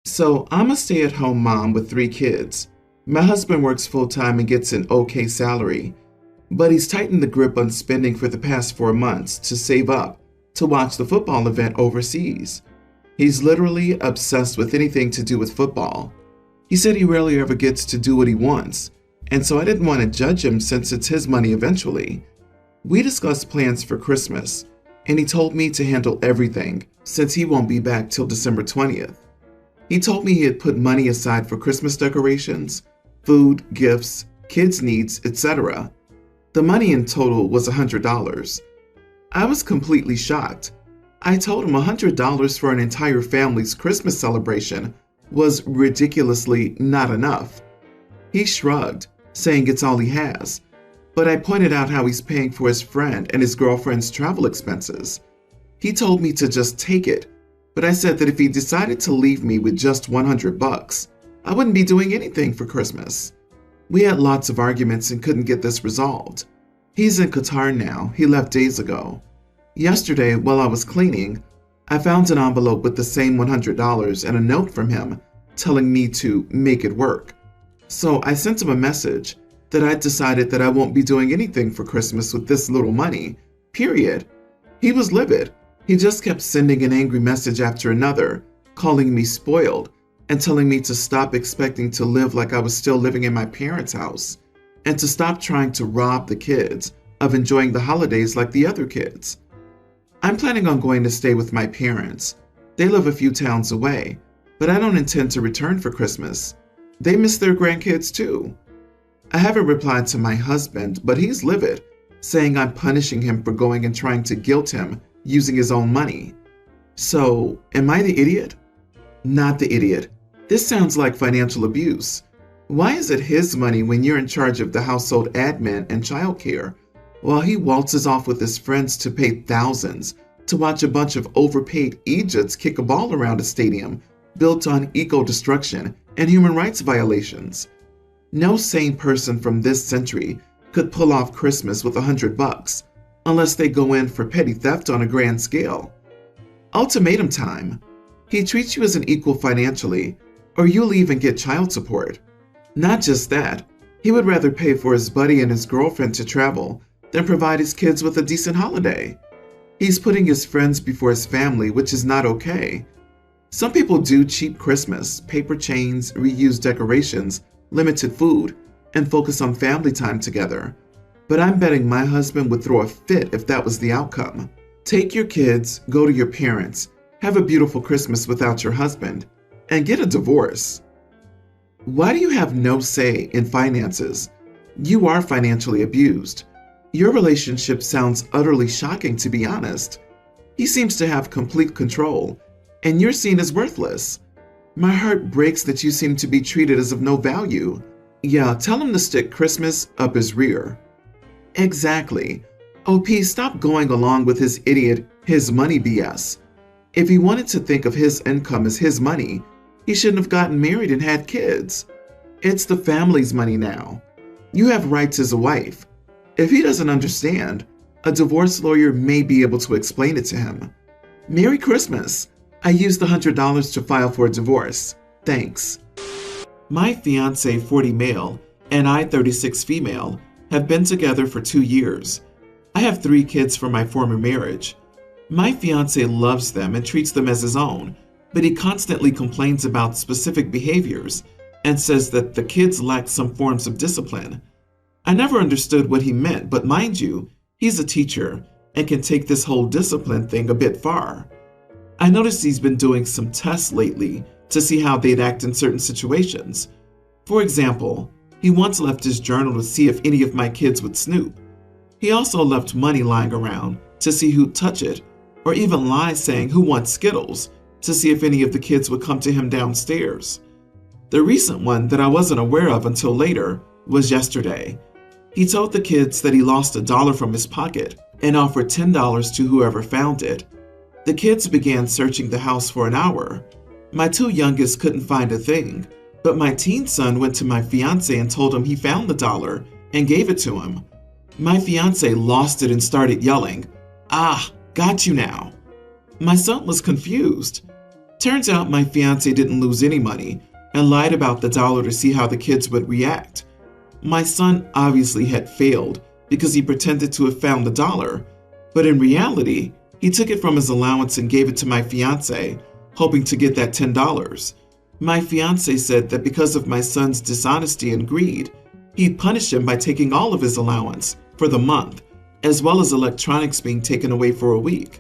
So, I'm a stay at home mom with three kids. My husband works full time and gets an okay salary, but he's tightened the grip on spending for the past 4 months to save up to watch the football event overseas. He's literally obsessed with anything to do with football. He said he rarely ever gets to do what he wants, and so I didn't want to judge him since it's his money eventually. We discussed plans for Christmas, and he told me to handle everything since he won't be back till December 20th. He told me he had put money aside for Christmas decorations, food, gifts, kids' needs, etc. The money in total was $100. I was completely shocked. I told him $100 for an entire family's Christmas celebration was ridiculously not enough. He shrugged, saying it's all he has, but I pointed out how he's paying for his friend and his girlfriend's travel expenses. He told me to just take it, but I said that if he decided to leave me with just $100, I wouldn't be doing anything for Christmas. We had lots of arguments and couldn't get this resolved. He's in Qatar now. He left days ago. Yesterday, while I was cleaning, I found an envelope with the same $100 and a note from him telling me to make it work. So I sent him a message that I'd decided that I won't be doing anything for Christmas with this little money, period. He was livid. He just kept sending an angry message after another, calling me spoiled and telling me to stop expecting to live like I was still living in my parents' house and to stop trying to rob the kids of enjoying the holidays like the other kids. I'm planning on going to stay with my parents. They live a few towns away, but I don't intend to return for Christmas. They miss their grandkids too. I haven't replied to my husband, but he's livid, saying I'm punishing him for going and trying to guilt him using his own money. So, am I the idiot? Not the idiot. This sounds like financial abuse. Why is it his money when you're in charge of the household admin and childcare, while he waltzes off with his friends to pay thousands to watch a bunch of overpaid Egypts kick a ball around a stadium built on eco-destruction and human rights violations? No sane person from this century could pull off Christmas with $100 unless they go in for petty theft on a grand scale. Ultimatum time. He treats you as an equal financially, or you'll even get child support. Not just that, he would rather pay for his buddy and his girlfriend to travel than provide his kids with a decent holiday. He's putting his friends before his family, which is not okay. Some people do cheap Christmas, paper chains, reused decorations, limited food, and focus on family time together. But I'm betting my husband would throw a fit if that was the outcome. Take your kids, go to your parents, have a beautiful Christmas without your husband, and get a divorce. Why do you have no say in finances? You are financially abused. Your relationship sounds utterly shocking, to be honest. He seems to have complete control, and you're seen as worthless. My heart breaks that you seem to be treated as of no value. Yeah, tell him to stick Christmas up his rear. Exactly. OP, stop going along with his idiot, his money BS. If he wanted to think of his income as his money, he shouldn't have gotten married and had kids. It's the family's money now. You have rights as a wife. If he doesn't understand, a divorce lawyer may be able to explain it to him. Merry Christmas. I used the $100 to file for a divorce. Thanks. My fiance, 40 male, and I, 36 female, have been together for 2 years. I have 3 kids from my former marriage. My fiance loves them and treats them as his own, but he constantly complains about specific behaviors and says that the kids lack some forms of discipline. I never understood what he meant, but mind you, he's a teacher and can take this whole discipline thing a bit far. I noticed he's been doing some tests lately to see how they'd act in certain situations. For example, he once left his journal to see if any of my kids would snoop. He also left money lying around to see who'd touch it, or even lied saying who wants Skittles to see if any of the kids would come to him downstairs. The recent one that I wasn't aware of until later was yesterday. He told the kids that he lost $1 from his pocket and offered $10 to whoever found it. The kids began searching the house for an hour. My 2 youngest couldn't find a thing, but my teen son went to my fiance and told him he found the dollar and gave it to him. My fiance lost it and started yelling, "Ah, got you now." My son was confused. Turns out my fiance didn't lose any money and lied about the dollar to see how the kids would react. My son obviously had failed because he pretended to have found the dollar, but in reality, he took it from his allowance and gave it to my fiance, hoping to get that $10. My fiance said that because of my son's dishonesty and greed, he'd punish him by taking all of his allowance for the month, as well as electronics being taken away for a week.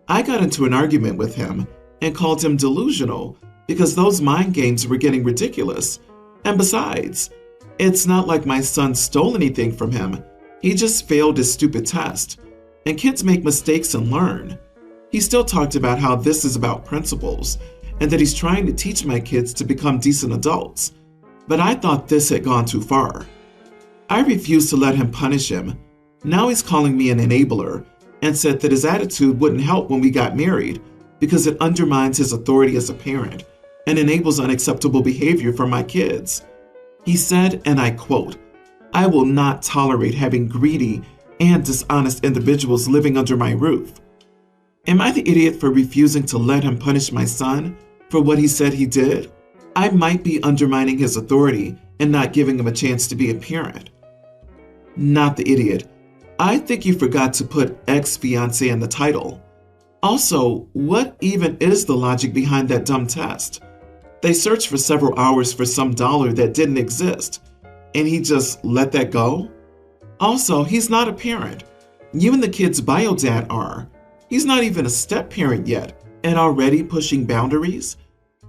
I got into an argument with him and called him delusional because those mind games were getting ridiculous. And besides, it's not like my son stole anything from him. He just failed his stupid test. And kids make mistakes and learn. He still talked about how this is about principles and that he's trying to teach my kids to become decent adults. But I thought this had gone too far. I refused to let him punish him. Now he's calling me an enabler and said that his attitude wouldn't help when we got married because it undermines his authority as a parent and enables unacceptable behavior from my kids. He said, and I quote, "I will not tolerate having greedy and dishonest individuals living under my roof." Am I the idiot for refusing to let him punish my son for what he said he did? I might be undermining his authority and not giving him a chance to be a parent. Not the idiot. I think you forgot to put ex-fiance in the title. Also, what even is the logic behind that dumb test? They searched for several hours for some dollar that didn't exist, and he just let that go? Also, he's not a parent. You and the kid's bio dad are. He's not even a step-parent yet, and already pushing boundaries?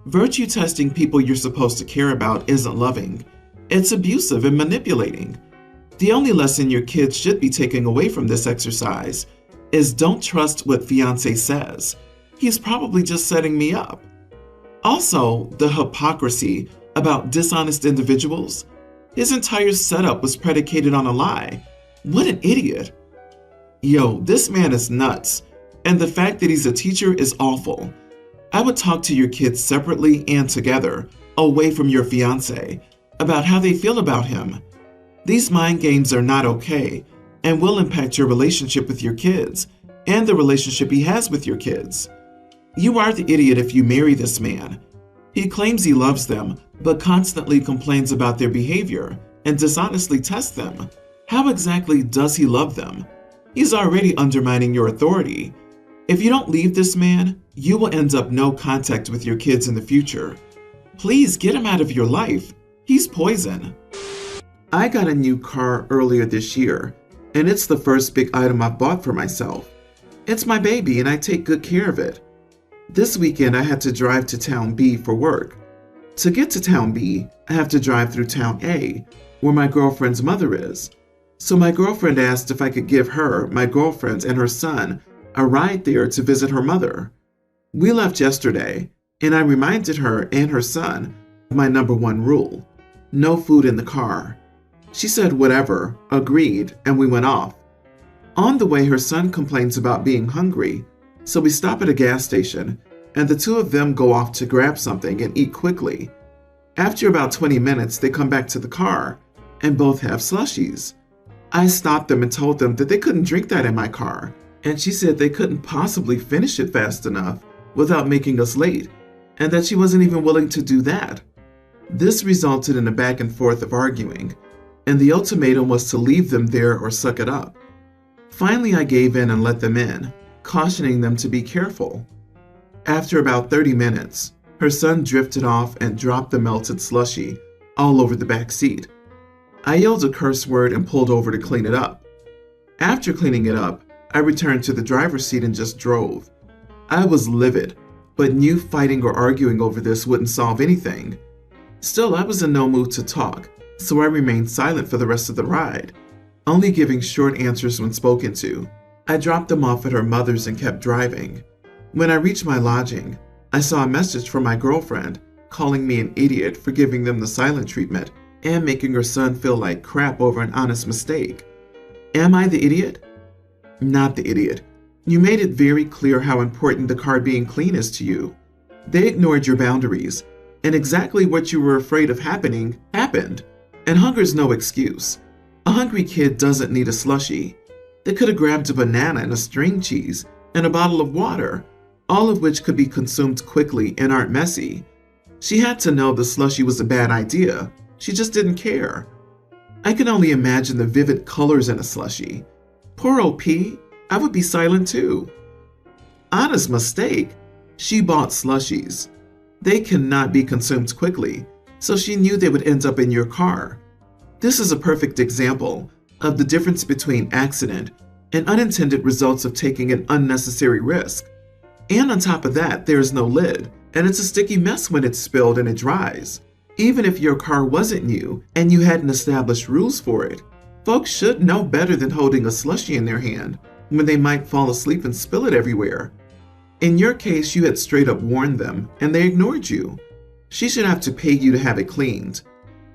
Virtue testing people you're supposed to care about isn't loving. It's abusive and manipulating. The only lesson your kids should be taking away from this exercise is don't trust what fiancé says. He's probably just setting me up. Also, the hypocrisy about dishonest individuals. His entire setup was predicated on a lie. What an idiot. Yo, this man is nuts, and the fact that he's a teacher is awful. I would talk to your kids separately and together, away from your fiancé, about how they feel about him. These mind games are not okay and will impact your relationship with your kids and the relationship he has with your kids. You are the idiot if you marry this man. He claims he loves them, but constantly complains about their behavior and dishonestly tests them. How exactly does he love them? He's already undermining your authority. If you don't leave this man, you will end up no contact with your kids in the future. Please get him out of your life. He's poison. I got a new car earlier this year, and it's the first big item I've bought for myself. It's my baby, and I take good care of it. This weekend, I had to drive to Town B for work. To get to Town B, I have to drive through Town A, where my girlfriend's mother is. So my girlfriend asked if I could give her, my girlfriend, and her son a ride there to visit her mother. We left yesterday, and I reminded her and her son of my number one rule: no food in the car. She said whatever, agreed, and we went off. On the way, her son complains about being hungry, so we stop at a gas station, and the two of them go off to grab something and eat quickly. After about 20 minutes, they come back to the car, and both have slushies. I stopped them and told them that they couldn't drink that in my car, and she said they couldn't possibly finish it fast enough without making us late, and that she wasn't even willing to do that. This resulted in a back and forth of arguing, and the ultimatum was to leave them there or suck it up. Finally, I gave in and let them in, cautioning them to be careful. After about 30 minutes, her son drifted off and dropped the melted slushie all over the back seat. I yelled a curse word and pulled over to clean it up. After cleaning it up, I returned to the driver's seat and just drove. I was livid, but knew fighting or arguing over this wouldn't solve anything. Still, I was in no mood to talk, so I remained silent for the rest of the ride, only giving short answers when spoken to. I dropped them off at her mother's and kept driving. When I reached my lodging, I saw a message from my girlfriend calling me an idiot for giving them the silent treatment and making her son feel like crap over an honest mistake. Am I the idiot? Not the idiot. You made it very clear how important the car being clean is to you. They ignored your boundaries, and exactly what you were afraid of happening happened. And hunger's no excuse. A hungry kid doesn't need a slushie. They could have grabbed a banana and a string cheese and a bottle of water. all of which could be consumed quickly and aren't messy. She had to know the slushie was a bad idea. She just didn't care. I can only imagine the vivid colors in a slushie. Poor OP, I would be silent too. Honest mistake. She bought slushies. They cannot be consumed quickly, so she knew they would end up in your car. This is a perfect example of the difference between accident and unintended results of taking an unnecessary risk. And on top of that, there is no lid, and it's a sticky mess when it's spilled and it dries. Even if your car wasn't new and you hadn't established rules for it, folks should know better than holding a slushie in their hand when they might fall asleep and spill it everywhere. In your case, you had straight up warned them and they ignored you. She should have to pay you to have it cleaned.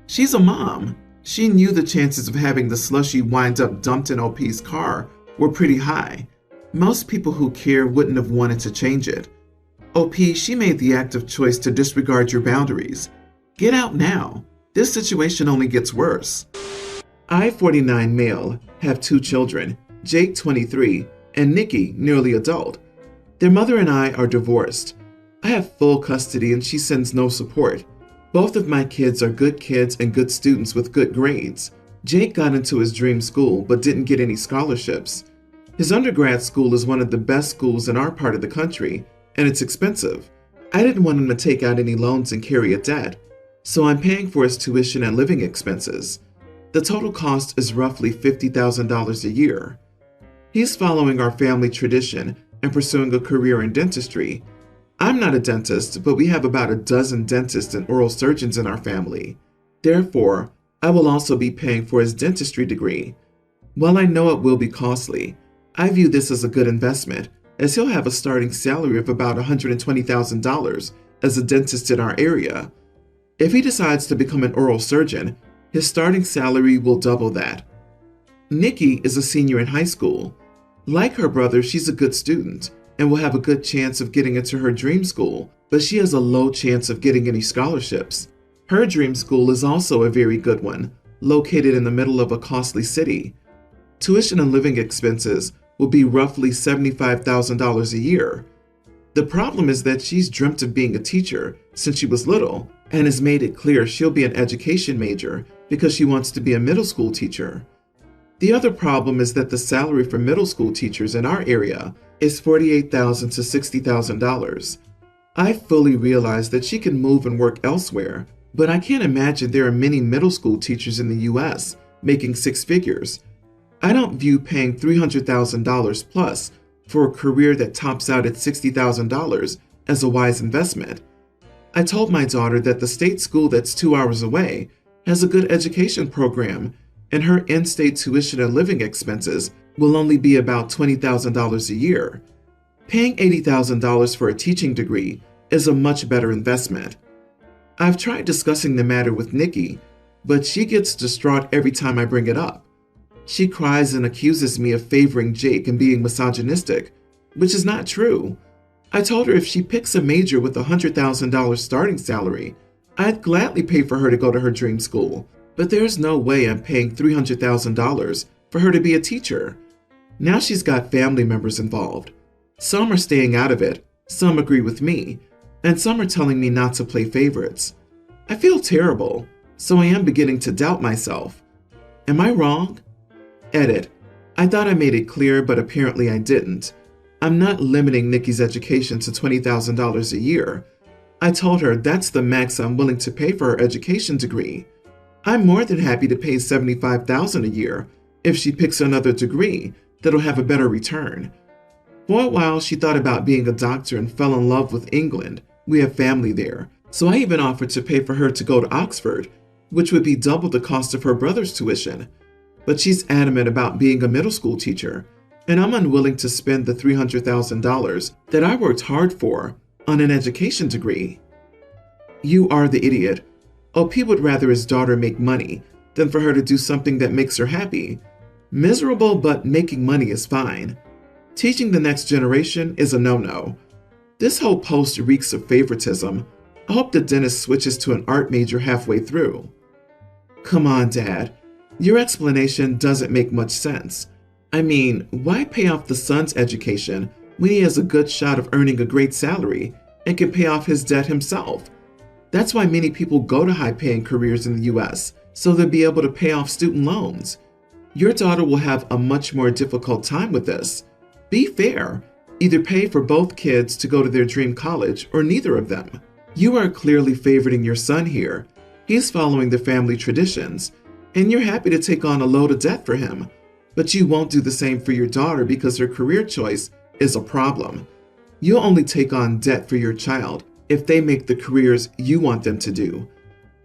She's a mom. She knew the chances of having the slushie wind up dumped in OP's car were pretty high. Most people who care wouldn't have wanted to change it. OP, she made the active choice to disregard your boundaries. Get out now. This situation only gets worse. I, 49 male, have 2 children, Jake, 23, and Nikki, nearly adult. Their mother and I are divorced. I have full custody and she sends no support. Both of my kids are good kids and good students with good grades. Jake got into his dream school but didn't get any scholarships. His undergrad school is one of the best schools in our part of the country, and it's expensive. I didn't want him to take out any loans and carry a debt, so I'm paying for his tuition and living expenses. The total cost is roughly $50,000 a year. He's following our family tradition and pursuing a career in dentistry. I'm not a dentist, but we have about a dozen dentists and oral surgeons in our family. Therefore, I will also be paying for his dentistry degree. While I know it will be costly, I view this as a good investment, as he'll have a starting salary of about $120,000 as a dentist in our area. If he decides to become an oral surgeon, his starting salary will double that. Nikki is a senior in high school. Like her brother, she's a good student and will have a good chance of getting into her dream school, but she has a low chance of getting any scholarships. Her dream school is also a very good one, located in the middle of a costly city. Tuition and living expenses will be roughly $75,000 a year. The problem is that she's dreamt of being a teacher since she was little and has made it clear she'll be an education major because she wants to be a middle school teacher. The other problem is that the salary for middle school teachers in our area is $48,000 to $60,000. I fully realize that she can move and work elsewhere, but I can't imagine there are many middle school teachers in the US making 6 figures. I don't view paying $300,000 plus for a career that tops out at $60,000 as a wise investment. I told my daughter that the state school that's 2 hours away has a good education program, and her in-state tuition and living expenses will only be about $20,000 a year. Paying $80,000 for a teaching degree is a much better investment. I've tried discussing the matter with Nikki, but she gets distraught every time I bring it up. She cries and accuses me of favoring Jake and being misogynistic, which is not true. I told her if she picks a major with a $100,000 starting salary, I'd gladly pay for her to go to her dream school, but there's no way I'm paying $300,000 for her to be a teacher. Now she's got family members involved. Some are staying out of it, some agree with me, and some are telling me not to play favorites. I feel terrible, so I am beginning to doubt myself. Am I wrong? Edit. I thought I made it clear, but apparently I didn't. I'm not limiting Nikki's education to $20,000 a year. I told her that's the max I'm willing to pay for her education degree. I'm more than happy to pay $75,000 a year if she picks another degree that'll have a better return. For a while, she thought about being a doctor and fell in love with England. We have family there, so I even offered to pay for her to go to Oxford, which would be double the cost of her brother's tuition. But she's adamant about being a middle school teacher, and I'm unwilling to spend the $300,000 that I worked hard for on an education degree. You are the idiot. OP would rather his daughter make money than for her to do something that makes her happy. Miserable, but making money is fine. Teaching the next generation is a no-no. This whole post reeks of favoritism. I hope the dentist switches to an art major halfway through. Come on, Dad. Your explanation doesn't make much sense. I mean, why pay off the son's education when he has a good shot of earning a great salary and can pay off his debt himself. That's why many people go to high-paying careers in the US, so they'll be able to pay off student loans. Your daughter will have a much more difficult time with this. Be fair. Either pay for both kids to go to their dream college or neither of them. You are clearly favoriting your son here. He's following the family traditions, and you're happy to take on a load of debt for him. But you won't do the same for your daughter because her career choice is a problem. You'll only take on debt for your child if they make the careers you want them to do.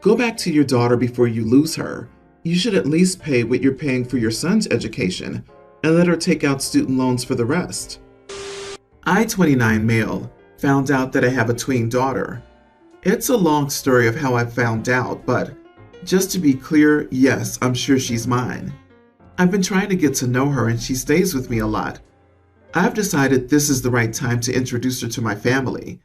Go back to your daughter before you lose her. You should at least pay what you're paying for your son's education and let her take out student loans for the rest. I, 29 male, found out that I have a tween daughter. It's a long story of how I found out, but just to be clear, yes, I'm sure she's mine. I've been trying to get to know her and she stays with me a lot. I've decided this is the right time to introduce her to my family.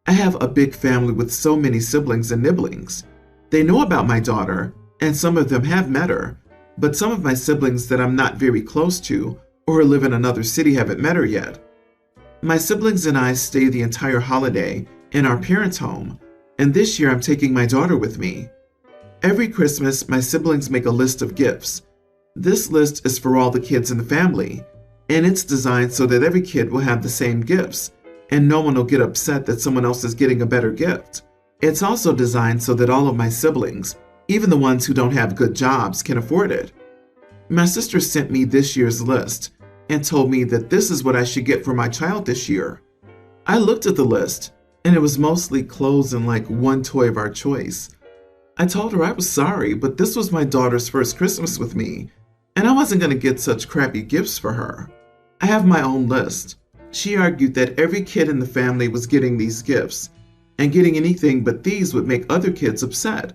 I have a big family with so many siblings and nibblings. They know about my daughter, and some of them have met her, but some of my siblings that I'm not very close to or live in another city haven't met her yet. My siblings and I stay the entire holiday in our parents' home, and this year I'm taking my daughter with me. Every Christmas, my siblings make a list of gifts. This list is for all the kids in the family, and it's designed so that every kid will have the same gifts, and no one will get upset that someone else is getting a better gift. It's also designed so that all of my siblings, even the ones who don't have good jobs, can afford it. My sister sent me this year's list and told me that this is what I should get for my child this year. I looked at the list, and it was mostly clothes and like one toy of our choice. I told her I was sorry, but this was my daughter's first Christmas with me, and I wasn't going to get such crappy gifts for her. I have my own list. She argued that every kid in the family was getting these gifts, and getting anything but these would make other kids upset,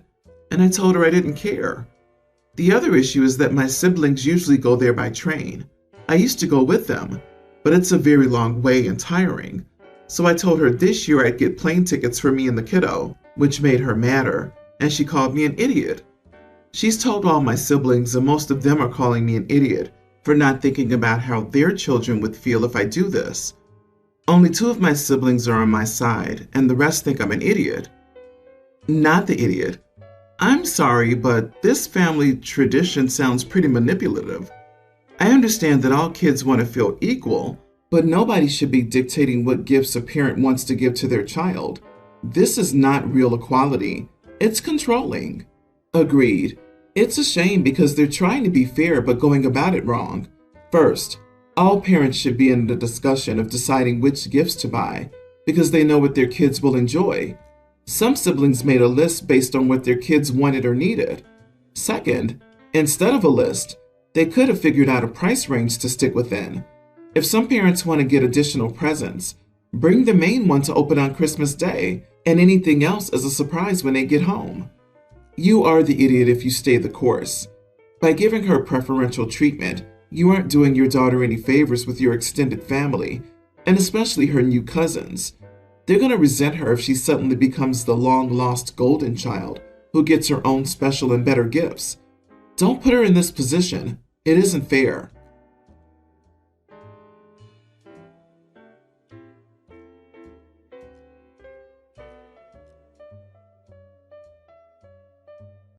and I told her I didn't care. The other issue is that my siblings usually go there by train. I used to go with them, but it's a very long way and tiring. So I told her this year I'd get plane tickets for me and the kiddo, which made her madder, and she called me an idiot. She's told all my siblings, and most of them are calling me an idiot for not thinking about how their children would feel if I do this. Only 2 of my siblings are on my side, and the rest think I'm an idiot. Not the idiot. I'm sorry, but this family tradition sounds pretty manipulative. I understand that all kids want to feel equal, but nobody should be dictating what gifts a parent wants to give to their child. This is not real equality. It's controlling. Agreed. It's a shame because they're trying to be fair but going about it wrong. First, all parents should be in the discussion of deciding which gifts to buy because they know what their kids will enjoy. Some siblings made a list based on what their kids wanted or needed. Second, instead of a list, they could have figured out a price range to stick within. If some parents want to get additional presents, bring the main one to open on Christmas Day and anything else as a surprise when they get home. You are the idiot if you stay the course. By giving her preferential treatment, you aren't doing your daughter any favors with your extended family, and especially her new cousins. They're going to resent her if she suddenly becomes the long-lost golden child who gets her own special and better gifts. Don't put her in this position. It isn't fair.